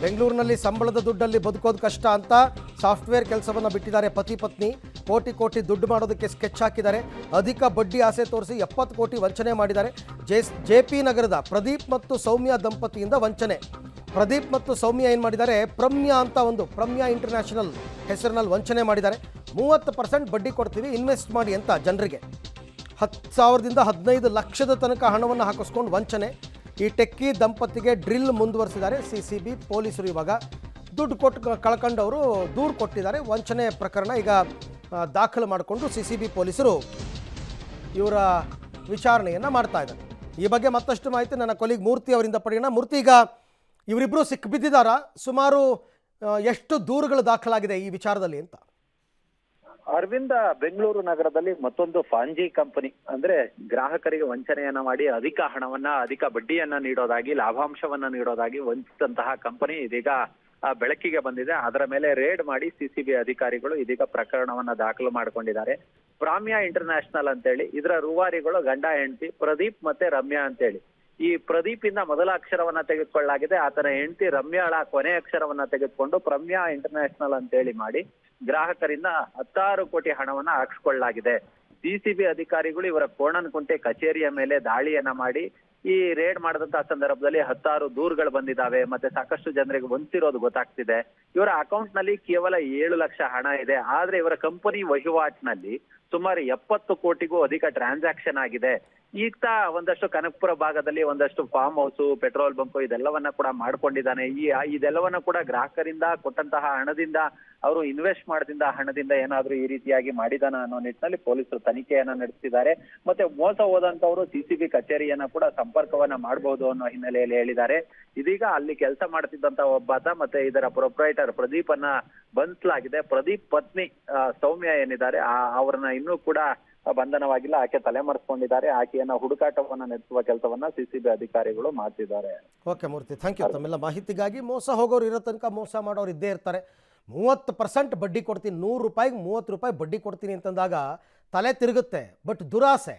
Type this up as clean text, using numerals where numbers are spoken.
ಬೆಂಗಳೂರಿನಲ್ಲಿ ಸಂಬಳದ ದುಡ್ಡಲ್ಲಿ ಬದುಕೋದು ಕಷ್ಟ ಅಂತ ಸಾಫ್ಟ್ವೇರ್ ಕೆಲಸವನ್ನು ಬಿಟ್ಟಿದ್ದಾರೆ ಪತಿ ಪತ್ನಿ. ಕೋಟಿ ಕೋಟಿ ದುಡ್ಡು ಮಾಡೋದಕ್ಕೆ ಸ್ಕೆಚ್ ಹಾಕಿದ್ದಾರೆ. ಅಧಿಕ ಬಡ್ಡಿ ಆಸೆ ತೋರಿಸಿ 70 ಕೋಟಿ ವಂಚನೆ ಮಾಡಿದ್ದಾರೆ. ಜೆ.ಪಿ. ನಗರದ ಪ್ರದೀಪ್ ಮತ್ತು ಸೌಮ್ಯ ದಂಪತಿಯಿಂದ ವಂಚನೆ. ಪ್ರದೀಪ್ ಮತ್ತು ಸೌಮ್ಯ ಏನು ಮಾಡಿದ್ದಾರೆ, ಪ್ರಮ್ಯಾ ಅಂತ ಒಂದು ಪ್ರಮ್ಯಾ ಇಂಟರ್ನ್ಯಾಷನಲ್ ಹೆಸರಿನಲ್ಲಿ ವಂಚನೆ ಮಾಡಿದ್ದಾರೆ. 30% ಬಡ್ಡಿ ಕೊಡ್ತೀವಿ, ಇನ್ವೆಸ್ಟ್ ಮಾಡಿ ಅಂತ ಜನರಿಗೆ 10,000ದಿಂದ 15 ಲಕ್ಷದ ತನಕ ಹಣವನ್ನು ಹಾಕಿಸ್ಕೊಂಡು ವಂಚನೆ. ಈ ಟೆಕ್ಕಿ ದಂಪತಿಗೆ ಡ್ರಿಲ್ ಮುಂದುವರಿಸಿದ್ದಾರೆ CCB ಪೊಲೀಸರು. ಇವಾಗ ದುಡ್ಡು ಕೊಟ್ಟು ಕಳ್ಕೊಂಡವರು ದೂರು ಕೊಟ್ಟಿದ್ದಾರೆ. ವಂಚನೆ ಪ್ರಕರಣ ಈಗ ದಾಖಲು ಮಾಡಿಕೊಂಡು CCB ಪೊಲೀಸರು ಇವರ ವಿಚಾರಣೆಯನ್ನು ಮಾಡ್ತಾ ಇದ್ದಾರೆ. ಈ ಬಗ್ಗೆ ಮತ್ತಷ್ಟು ಮಾಹಿತಿ ನನ್ನ ಕೊಲೀಗ್ ಮೂರ್ತಿ ಅವರಿಂದ ಪಡೆಯೋಣ. ಮೂರ್ತಿ, ಈಗ ಇವರಿಬ್ಬರು ಸಿಕ್ಕಿಬಿದ್ದಿದ್ದಾರಾ? ಸುಮಾರು ಎಷ್ಟು ದೂರುಗಳು ದಾಖಲಾಗಿದೆ ಈ ವಿಚಾರದಲ್ಲಿ ಅಂತ? ಅರವಿಂದ, ಬೆಂಗಳೂರು ನಗರದಲ್ಲಿ ಮತ್ತೊಂದು ಫಾಂಜಿ ಕಂಪನಿ, ಅಂದ್ರೆ ಗ್ರಾಹಕರಿಗೆ ವಂಚನೆಯನ್ನ ಮಾಡಿ ಅಧಿಕ ಹಣವನ್ನ, ಅಧಿಕ ಬಡ್ಡಿಯನ್ನ ನೀಡೋದಾಗಿ, ಲಾಭಾಂಶವನ್ನ ನೀಡೋದಾಗಿ ವಂಚಿಸಿದಂತಹ ಕಂಪನಿ ಇದೀಗ ಬೆಳಕಿಗೆ ಬಂದಿದೆ. ಅದರ ಮೇಲೆ ರೇಡ್ ಮಾಡಿ CCB ಅಧಿಕಾರಿಗಳು ಇದೀಗ ಪ್ರಕರಣವನ್ನ ದಾಖಲು ಮಾಡಿಕೊಂಡಿದ್ದಾರೆ. ಪ್ರಾಮ್ಯಾ ಇಂಟರ್ನ್ಯಾಷನಲ್ ಅಂತೇಳಿ ಇದರ ರೂವಾರಿಗಳು ಗಂಡ ಹೆಂಡತಿ ಪ್ರದೀಪ್ ಮತ್ತೆ ರಮ್ಯಾ ಅಂತೇಳಿ. ಈ ಪ್ರದೀಪ್ ಇಂದ ಮೊದಲ ಅಕ್ಷರವನ್ನ ತೆಗೆದುಕೊಳ್ಳಲಾಗಿದೆ. ಆತನ ಹೆಂಡತಿ ರಮ್ಯಾಳ ಕೊನೆ ಅಕ್ಷರವನ್ನ ತೆಗೆದುಕೊಂಡು ಪ್ರಮ್ಯಾ ಇಂಟರ್ನ್ಯಾಷನಲ್ ಅಂತೇಳಿ ಮಾಡಿ ಗ್ರಾಹಕರಿಂದ 16 ಕೋಟಿ ಹಣವನ್ನ ಹಾಕಿಸ್ಕೊಳ್ಳಲಾಗಿದೆ. CCB ಅಧಿಕಾರಿಗಳು ಇವರ ಕೋಣನಕುಂಟೆ ಕಚೇರಿಯ ಮೇಲೆ ದಾಳಿಯನ್ನ ಮಾಡಿ ಈ ರೇಡ್ ಮಾಡಿದಂತಹ ಸಂದರ್ಭದಲ್ಲಿ 16 ದೂರುಗಳು ಬಂದಿದ್ದಾವೆ. ಮತ್ತೆ ಸಾಕಷ್ಟು ಜನರಿಗೆ ವಂಚಿರೋದು ಗೊತ್ತಾಗ್ತಿದೆ. ಇವರ ಅಕೌಂಟ್ ನಲ್ಲಿ ಕೇವಲ 7 ಲಕ್ಷ ಹಣ ಇದೆ. ಆದ್ರೆ ಇವರ ಕಂಪನಿ ವಹಿವಾಟಿನಲ್ಲಿ ಸುಮಾರು 70 ಕೋಟಿಗೂ ಅಧಿಕ ಟ್ರಾನ್ಸಾಕ್ಷನ್ ಆಗಿದೆ. ಈಗ ಒಂದಷ್ಟು ಕನಕಪುರ ಭಾಗದಲ್ಲಿ ಒಂದಷ್ಟು ಫಾರ್ಮ್ ಹೌಸ್, ಪೆಟ್ರೋಲ್ ಬಂಕ್ ಇದೆಲ್ಲವನ್ನ ಕೂಡ ಮಾಡ್ಕೊಂಡಿದ್ದಾನೆ. ಇದೆಲ್ಲವನ್ನ ಕೂಡ ಗ್ರಾಹಕರಿಂದ ಕೊಟ್ಟಂತಹ ಹಣದಿಂದ, ಅವರು ಇನ್ವೆಸ್ಟ್ ಮಾಡದಿಂದ ಹಣದಿಂದ ಏನಾದ್ರೂ ಈ ರೀತಿಯಾಗಿ ಮಾಡಿದಾನ ಅನ್ನೋ ನಿಟ್ಟಿನಲ್ಲಿ ಪೊಲೀಸರು ತನಿಖೆಯನ್ನ ನಡೆಸಿದ್ದಾರೆ. ಮತ್ತೆ ಮೋಸ ಹೋದಂತವರು CCB ಕಚೇರಿಯನ್ನ ಕೂಡ ಸಂಪರ್ಕವನ್ನ ಮಾಡಬಹುದು ಅನ್ನೋ ಹಿನ್ನೆಲೆಯಲ್ಲಿ ಹೇಳಿದ್ದಾರೆ. ಇದೀಗ ಅಲ್ಲಿ ಕೆಲಸ ಮಾಡ್ತಿದ್ದಂತ ಒಬ್ಬಾತ ಮತ್ತೆ ಇದರ ಪ್ರೊಪ್ರೈಟರ್ ಪ್ರದೀಪ್ ಅನ್ನ ಬಂಧಿಸಲಾಗಿದೆ. ಪ್ರದೀಪ್ ಪತ್ನಿ ಸೌಮ್ಯ ಏನಿದ್ದಾರೆ ಅವ್ರನ್ನ ಇನ್ನೂ ಕೂಡ ಬಂಧನವಾಗಿಲ್ಲ. ಆಕೆ ತಲೆಮರೆಸ್ಕೊಂಡಿದ್ದಾರೆ. ಆಕೆಯನ್ನ ಹುಡುಕಾಟವನ್ನ ನಡೆಸುವ ಕೆಲಸವನ್ನ CCB ಅಧಿಕಾರಿಗಳು ಮಾಡ್ತಿದ್ದಾರೆ. ಓಕೆ ಮೂರ್ತಿ, ಥ್ಯಾಂಕ್ ಯು ತಮ್ಮೆಲ್ಲ ಮಾಹಿತಿಗಾಗಿ. ಮೋಸ ಹೋಗೋರು ಇರೋ ತನಕ ಮೋಸ ಮಾಡೋರು ಇದ್ದೇ ಇರ್ತಾರೆ. 30% ಬಡ್ಡಿ ಕೊಡ್ತೀನಿ, 100 ರೂಪಾಯಿಗೆ 30 ರೂಪಾಯಿ ಬಡ್ಡಿ ಕೊಡ್ತೀನಿ ಅಂತಂದಾಗ ತಲೆ ತಿರುಗುತ್ತೆ. ಬಟ್ ದುರಾಸೆ